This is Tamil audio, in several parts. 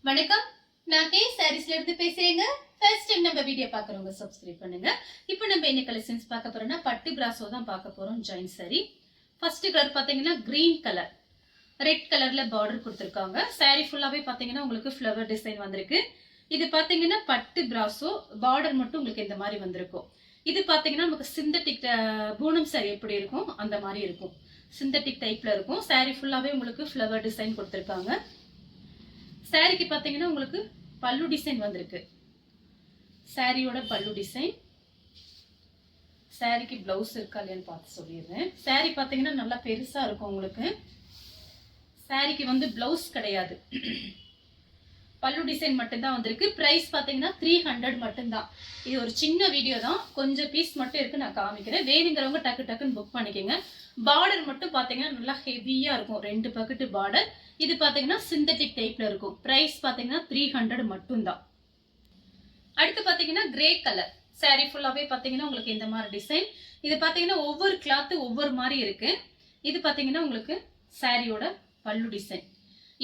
வணக்கம், நான் கே சாரீஸ்ல இருந்து பேசுறேங்க. ஃபர்ஸ்ட் டைம் நம்ம வீடியோ பாக்குறவங்க சப்ஸ்கிரைப் பண்ணுங்க. இப்போ நம்ம என்ன கலெக்ஷன்ஸ் பார்க்க போறோம்னா பட்டு பிராசோ தான் பார்க்க போறோம். Join sorry. ஃபர்ஸ்ட் கலர் பாத்தீங்கன்னா கிரீன் கலர், ரெட் கலர்ல பார்டர் கொடுத்திருக்காங்க. சாரி ஃபுல்லாவே பாத்தீங்கன்னா உங்களுக்கு ஃப்ளவர் டிசைன் வந்திருக்கு. இது பாத்தீங்கன்னா பட்டு பிராசோ, பார்டர் மட்டும் உங்களுக்கு இந்த மாதிரி வந்திருக்கும். இது பாத்தீங்கன்னா நமக்கு சிந்தட்டிக் பூனம் சாரி எப்படி இருக்கும் அந்த மாதிரி இருக்கும். சிந்தட்டிக் டைப்ல இருக்கும். சாரி ஃபுல்லாவே உங்களுக்கு ஃப்ளவர் டிசைன் கொடுத்திருக்காங்க. சாரிக்கு பாத்தீங்கன்னா உங்களுக்கு பல்லு டிசைன் வந்திருக்கு. சாரியோட பல்லு டிசைன். சாரிக்கு பிளவுஸ் இருக்கா இல்லையான்னு பார்த்து சொல்லிடுறேன். சாரி பாத்தீங்கன்னா நல்லா பெருசா இருக்கும் உங்களுக்கு. சாரிக்கு வந்து பிளவுஸ் கிடையாது, பல்லு டிசைன் மட்டும்தான் வந்திருக்கு. பிரைஸ் பாத்தீங்கன்னா 300 மட்டும்தான். இது ஒரு சின்ன வீடியோ தான், கொஞ்சம் பீஸ் மட்டும் இருக்கு, நான் காமிக்கிறேன். வேணுங்கிறவங்க டக்கு டக்குன்னு புக் பண்ணிக்கோங்க. பார்டர் மட்டும் பாத்தீங்கன்னா நல்லா ஹெவியா இருக்கும், 2 பக்கெட் பார்டர். இது பாத்தீங்கன்னா சிந்தட்டிக் டைப்ல இருக்கும். பிரைஸ் பாத்தீங்கன்னா 300 மட்டும்தான். அடுத்து பாத்தீங்கன்னா கிரே கலர் சாரி ஃபுல்லாவே பாத்தீங்கன்னா உங்களுக்கு இந்த மாதிரி டிசைன். இது பாத்தீங்கன்னா ஒவ்வொரு கிளாத் ஒவ்வொரு மாதிரி இருக்கு. இது பாத்தீங்கன்னா உங்களுக்கு சாரியோட பல்லு டிசைன்.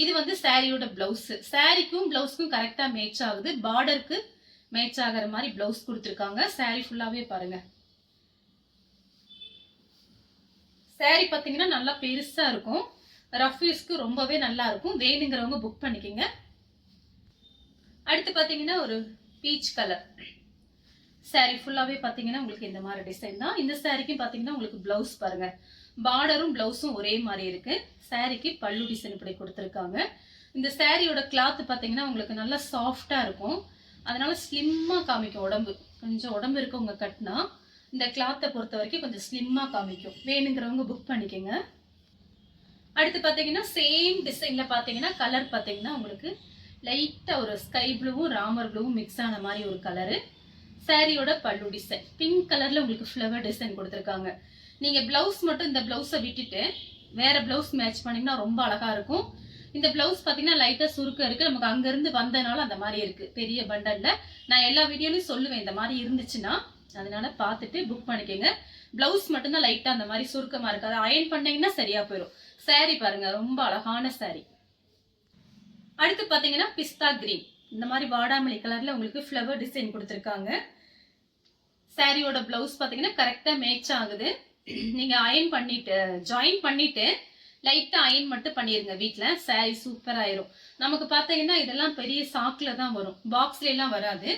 இது வந்து சாரியோட பிளவுஸ். சாரிக்கும் பிளவுஸ்க்கும் கரெக்டா மேட்ச் ஆகுது. பார்டருக்கு மேட்ச் ஆகிற மாதிரி பிளவுஸ் கொடுத்துருக்காங்க. சாரி ஃபுல்லாவே பாருங்க. சாரி பாத்தீங்கன்னா நல்லா பெருசா இருக்கும். ரஃப் யூஸ்க்கு ரொம்பவே நல்லா இருக்கும். வேணுங்கிறவங்க புக் பண்ணிக்கோங்க. அடுத்து பாத்தீங்கன்னா ஒரு பீச் கலர் சாரி ஃபுல்லாவே பாத்தீங்கன்னா உங்களுக்கு இந்த மாதிரி டிசைன் தான். இந்த சாரிக்கும் பாத்தீங்கன்னா உங்களுக்கு பிளவுஸ் பாருங்க, பார்டரும் பிளவுஸும் ஒரே மாதிரி இருக்கு. சாரிக்கு பல்லு டிசைன் இப்படி கொடுத்துருக்காங்க. இந்த சாரியோட கிளாத் பாத்தீங்கன்னா உங்களுக்கு நல்லா சாஃப்டா இருக்கும். அதனால ஸ்லிம்மா காமிக்கும். உடம்பு கொஞ்சம் உடம்பு இருக்கவங்க கட்டினா இந்த கிளாத்தை பொறுத்த வரைக்கும் கொஞ்சம் ஸ்லிம்மா காமிக்கும். வேணுங்கிறவங்க புக் பண்ணிக்கோங்க. அடுத்து பாத்தீங்கன்னா சேம் டிசைன்ல பாத்தீங்கன்னா கலர் பாத்தீங்கன்னா உங்களுக்கு லைட்டா ஒரு ஸ்கை ப்ளூவும் ராமர் ப்ளூவும் மிக்ஸ் ஆன மாதிரி ஒரு கலரு. சாரியோட பல்லு டிசைன் பிங்க் கலர்ல உங்களுக்கு ஃப்ளவர் டிசைன் கொடுத்துருக்காங்க. நீங்க பிளவுஸ் மட்டும் இந்த பிளவுஸை விட்டுட்டு வேற பிளவுஸ் மேட்ச் பண்ணீங்கன்னா ரொம்ப அழகா இருக்கும். இந்த பிளவுஸ் பாத்தீங்கன்னா லைட்டா சுருக்கம் இருக்கு. நமக்கு அங்க இருந்து வந்தனால அந்த மாதிரி இருக்கு. பெரிய பண்டல்ல நான் எல்லா வீடியோலையும் சொல்லுவேன் இந்த மாதிரி இருந்துச்சுன்னா, அதனால பார்த்துட்டு புக் பண்ணிக்கோங்க. பிளவுஸ் மட்டும் தான் லைட்டா அந்த மாதிரி சுருக்கமா இருக்கு. அதை அயன் பண்ணீங்கன்னா சரியா போயிடும். சாரி பாருங்க, ரொம்ப அழகான சாரி. அடுத்து பாத்தீங்கன்னா பிஸ்தா கிரீன், இந்த மாதிரி வாடாமல்லி கலர்ல உங்களுக்கு ஃப்ளவர் டிசைன் கொடுத்துருக்காங்க. சாரியோட பிளவுஸ் பாத்தீங்கன்னா கரெக்டா மேட்ச் ஆகுது. நீங்க அயன் பண்ணிட்டு ஜாயின் பண்ணிட்டு லைட்டா அயன் மட்டும் பண்ணிருங்க வீட்டுல. சாரி சூப்பர் ஆயிரும். நமக்கு பாத்தீங்கன்னா இதெல்லாம் பெரிய சாக்குல தான் வரும், பாக்ஸ்ல எல்லாம் வராது.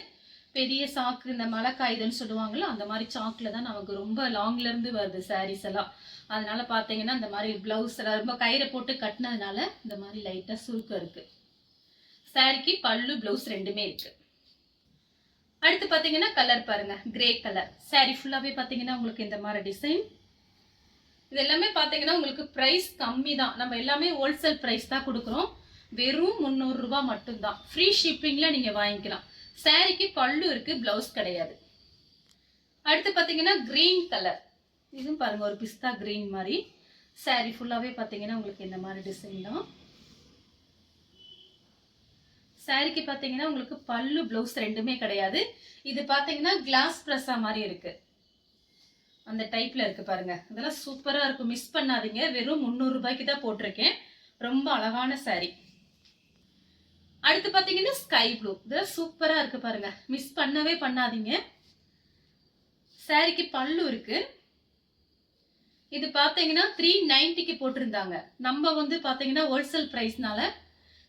பெரிய சாக்கு, இந்த மழை காயுதுன்னு சொல்லுவாங்கல்ல, அந்த மாதிரி சாக்குல தான் நமக்கு ரொம்ப லாங்ல இருந்து வருது சாரீஸ் எல்லாம். அதனால பாத்தீங்கன்னா இந்த மாதிரி பிளவுஸ் ரொம்ப கயிறை போட்டு கட்டினதுனால இந்த மாதிரி லைட்டா சுருக்கம் இருக்கு. சாரிக்கு பல்லு பிளவுஸ் ரெண்டுமே இருக்கு. அடுத்து பாத்தீங்கன்னா கலர் பாருங்க, கிரே கலர். சாரி ஃபுல்லாவே பாத்தீங்கன்னா உங்களுக்கு இந்த மாதிரி டிசைன். இது எல்லாமே பாத்தீங்கன்னா உங்களுக்கு பிரைஸ் கம்மி தான். நம்ம எல்லாமே ஹோல்சேல் பிரைஸ் தான் கொடுக்குறோம். வெறும் 300 ரூபாய் மட்டும்தான். ஃப்ரீ ஷிப்பிங்ல நீங்க வாங்கிக்கலாம். சாரிக்கு பல்லு இருக்கு, பிளவுஸ் கிடையாது. அடுத்து பாத்தீங்கன்னா கிரீன் கலர். இதுவும் பாருங்க ஒரு பிஸ்தா கிரீன் மாதிரி. சாரி ஃபுல்லாவே பாத்தீங்கன்னா உங்களுக்கு இந்த மாதிரி டிசைன் தான். சாரிக்கு பாத்தீங்கன்னா உங்களுக்கு பல்லு பிளவுஸ் ரெண்டுமே கிடையாது. இது பாத்தீங்கன்னா கிளாஸ் பிரஸா மாதிரி இருக்கு, அந்த டைப்ல இருக்கு பாருங்க. இதெல்லாம் சூப்பரா இருக்கும், மிஸ் பண்ணாதீங்க. வெறும் 300 ரூபாய்க்கு தான் போட்டிருக்கேன். ரொம்ப அழகான சாரி. அடுத்து பாத்தீங்கன்னா ஸ்கை ப்ளூ. இதெல்லாம் சூப்பரா இருக்கு பாருங்க, மிஸ் பண்ணவே பண்ணாதீங்க. சாரிக்கு பல்லு இருக்கு. இது பாத்தீங்கன்னா 390க்கு போட்டிருந்தாங்க. நம்ம வந்து பாத்தீங்கன்னா ஹோல்சேல் பிரைஸ்னால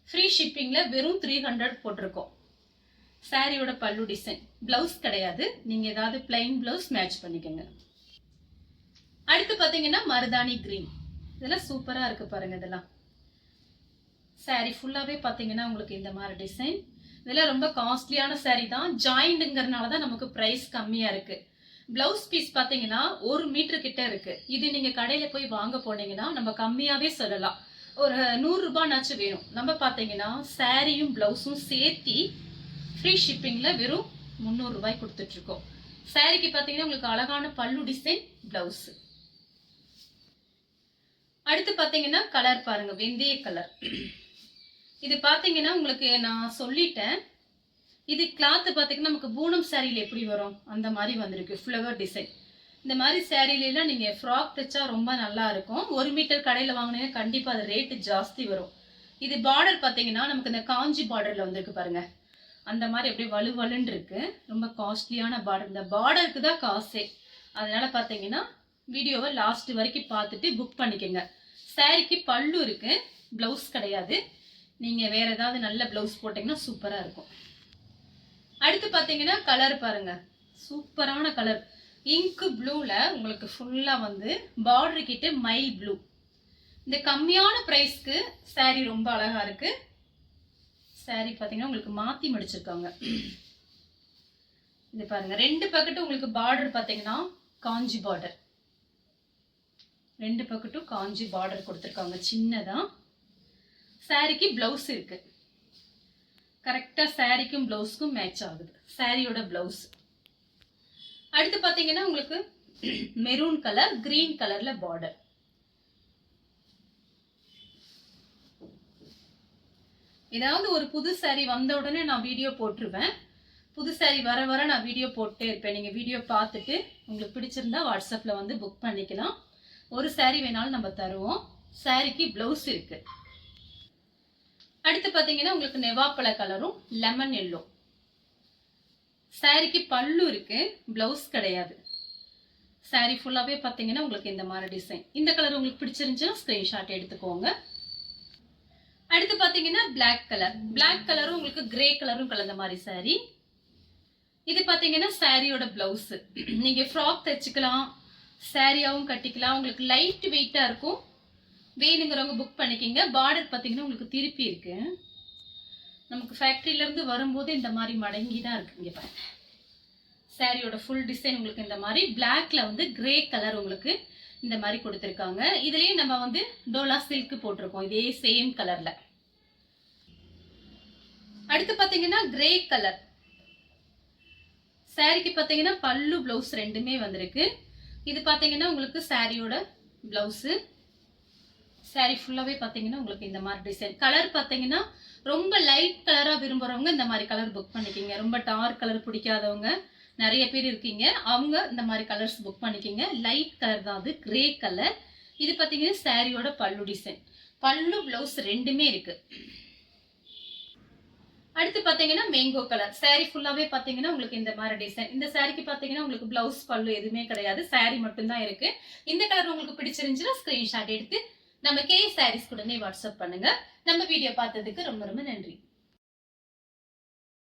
ஃப்ரீ ஷிப்பிங்ல வெறும் 300 போட்டிருக்கோம். சாரியோட பல்லு டிசைன், பிளவுஸ் கிடையாது. நீங்க ஏதாவது பிளைன் பிளவுஸ் மேட்ச் பண்ணிக்கோங்க. அடுத்து பாத்தீங்கன்னா மருதாணி கிரீன். இதெல்லாம் சூப்பரா இருக்கு பாருங்க. இதெல்லாம் சாரி ஃபுல்லாவே பாத்தீங்கன்னா உங்களுக்கு இந்த மாதிரி டிசைன். இதெல்லாம் ரொம்ப காஸ்ட்லியான சாரி தான். ஜாயிண்ட்ங்கிறதுனால தான் நமக்கு பிரைஸ் கம்மியா இருக்கு. பிளவுஸ் பீஸ் பாத்தீங்கன்னா 1 மீட்டர் கிட்ட இருக்கு. இது நீங்க கடையில போய் வாங்க போனீங்கன்னா நம்ம கம்மியாவே சொல்லலாம், ஒரு 100 ரூபாய்னாச்சும் வேணும். நம்ம பாத்தீங்கன்னா சாரியும் பிளவுஸும் சேர்த்தி ஃப்ரீ ஷிப்பிங்ல வெறும் 300 ரூபாய் கொடுத்துட்டு இருக்கோம். சாரிக்கு பாத்தீங்கன்னா உங்களுக்கு அழகான பல்லு டிசைன், பிளவுஸ். அடுத்து பாத்தீங்கன்னா கலர் பாருங்க, வெந்தய கலர். இது பாத்தீங்கன்னா உங்களுக்கு நான் சொல்லிட்டேன். இது கிளாத் பாத்தீங்கன்னா நமக்கு பூனம் சாரியில எப்படி வரும் அந்த மாதிரி வந்திருக்கு, ஃப்ளவர் டிசைன். இந்த மாதிரி சாரிலாம் நீங்க ஃப்ராக் தைச்சா ரொம்ப நல்லா இருக்கும். 1 மீட்டர் கடையில வாங்கினீங்கன்னா கண்டிப்பா அது ரேட்டு ஜாஸ்தி வரும். இது பார்டர் பார்த்தீங்கன்னா நமக்கு இந்த காஞ்சி பார்டர்ல வந்திருக்கு பாருங்க. அந்த மாதிரி அப்படியே வலுவலுன்னு இருக்கு. ரொம்ப காஸ்ட்லியான பார்டர். இந்த பார்டருக்கு தான் காசே. அதனால பார்த்தீங்கன்னா வீடியோவை லாஸ்ட் வரைக்கும் பார்த்துட்டு புக் பண்ணிக்கோங்க. சாரிக்கு பல்லு இருக்கு, பிளவுஸ் கிடையாது. நீங்க வேற ஏதாவது நல்ல பிளவுஸ் போட்டீங்கன்னா சூப்பரா இருக்கும். அடுத்து பார்த்தீங்கன்னா கலர் பாருங்க, சூப்பரான கலர். இங்க் ப்ளூல உங்களுக்கு ஃபுல்லா வந்து பார்டர் கிட்ட மைல் ப்ளூ. இந்த கம்மியான பிரைஸ்க்கு சாரி ரொம்ப அழகா இருக்கு. சாரி பார்த்தீங்கன்னா உங்களுக்கு மாத்தி முடிச்சிருக்காங்க. இது பாருங்க, 2 பக்கெட்டும் உங்களுக்கு பார்டர் பார்த்தீங்கன்னா காஞ்சி பார்டர். 2 பக்கெட்டும் காஞ்சி பார்டர் கொடுத்துருக்காங்க சின்னதா. சாரிக்கு பிளவுஸ் இருக்கு. கரெக்டா சாரிக்கும் பிளவுஸ்க்கும் மேட்ச் ஆகுது. சாரியோட பிளவுஸ். அடுத்து பாத்தீங்கன்னா உங்களுக்கு மெரூன் கலர், கிரீன் கலர்ல பார்டர். ஏதாவது ஒரு புது சாரி வந்த உடனே நான் வீடியோ போட்டுருவேன். புது சாரி வர வர நான் வீடியோ போட்டே இருப்பேன். நீங்க வீடியோ பார்த்துட்டு உங்களுக்கு பிடிச்சிருந்தா வாட்ஸ்அப்ல வந்து புக் பண்ணிக்கலாம். ஒரு சாரி வேணாலும் நம்ம தருவோம். சாரிக்கு பிளவுஸ் இருக்கு. அடுத்து பாத்தீங்கன்னா உங்களுக்கு நெவாப்பழ கலரும் லெமன் எல்லோ. சாரிக்கு பல்லு இருக்கு, பிளவுஸ் கிடையாது. சாரி ஃபுல்லாவே பாத்தீங்கன்னா உங்களுக்கு இந்த மாதிரி டிசைன். இந்த கலர் உங்களுக்கு பிடிச்சிருந்துச்சுன்னா ஸ்கிரீன்ஷாட் எடுத்துக்கோங்க. அடுத்து பாத்தீங்கன்னா பிளாக் கலர். பிளாக் கலரும் உங்களுக்கு கிரே கலரும் கலந்த மாதிரி சாரி. இது பாத்தீங்கன்னா சாரியோட பிளவுஸ். நீங்க ஃப்ராக் தைச்சுக்கலாம், சாரியாவும் கட்டிக்கலாம். உங்களுக்கு லைட் வெயிட்டா இருக்கும். வேணுங்கிறவங்க புக் பண்ணிக்கிங்க. பார்டர் பாத்தீங்கன்னா உங்களுக்கு திருப்பி இருக்கு. நமக்கு ஃபேக்டரியில இருந்து வரும்போது இந்த மாதிரி மடங்கி தான் இருக்கு. இங்க பாருங்க, சாரியோட ஃபுல் டிசைன் உங்களுக்கு இந்த மாதிரி பிளாக்ல வந்து கிரே கலர் உங்களுக்கு இந்த மாதிரி கொடுத்துருக்காங்க. இதுலயே நம்ம வந்து டோலா சில்க் போட்டிருக்கோம் இதே சேம் கலர்ல. அடுத்து பாத்தீங்கன்னா கிரே கலர். சாரிக்கு பாத்தீங்கன்னா பல்லு பிளவுஸ் ரெண்டுமே வந்திருக்கு. இது பாத்தீங்கன்னா உங்களுக்கு சாரியோட பிளவுஸ். சாரி ஃபுல்லாவே பாத்தீங்கன்னா உங்களுக்கு இந்த மாதிரி டிசைன். கலர் பாத்தீங்கன்னா ரொம்ப லைட் கலரா விரும்புறவங்க இந்த மாதிரி கலர் புக் பண்ணிக்கிங்க. ரொம்ப டார்க் கலர் பிடிக்காதவங்க நிறைய பேர் இருக்கீங்க, அவங்க இந்த மாதிரி கலர்ஸ் புக் பண்ணிக்கிங்க. லைட் கலர் தான் அது, கிரே கலர். இது பாத்தீங்கன்னா சாரியோட பல்லு டிசைன். பல்லு பிளவுஸ் ரெண்டுமே இருக்கு. அடுத்து பாத்தீங்கன்னா மேங்கோ கலர். சாரி ஃபுல்லாவே பாத்தீங்கன்னா உங்களுக்கு இந்த மாதிரி டிசைன். இந்த சாரிக்கு பாத்தீங்கன்னா உங்களுக்கு பிளவுஸ் பல்லு எதுவுமே கிடையாது, சாரி மட்டும் தான் இருக்கு. இந்த கலர் உங்களுக்கு பிடிச்சிருந்துச்சுன்னா ஸ்கிரீன்ஷாட் எடுத்து நம்ம கே சாரீஸ் உடனே வாட்ஸ்அப் பண்ணுங்க. நம்ம வீடியோ பார்த்ததுக்கு ரொம்ப ரொம்ப நன்றி.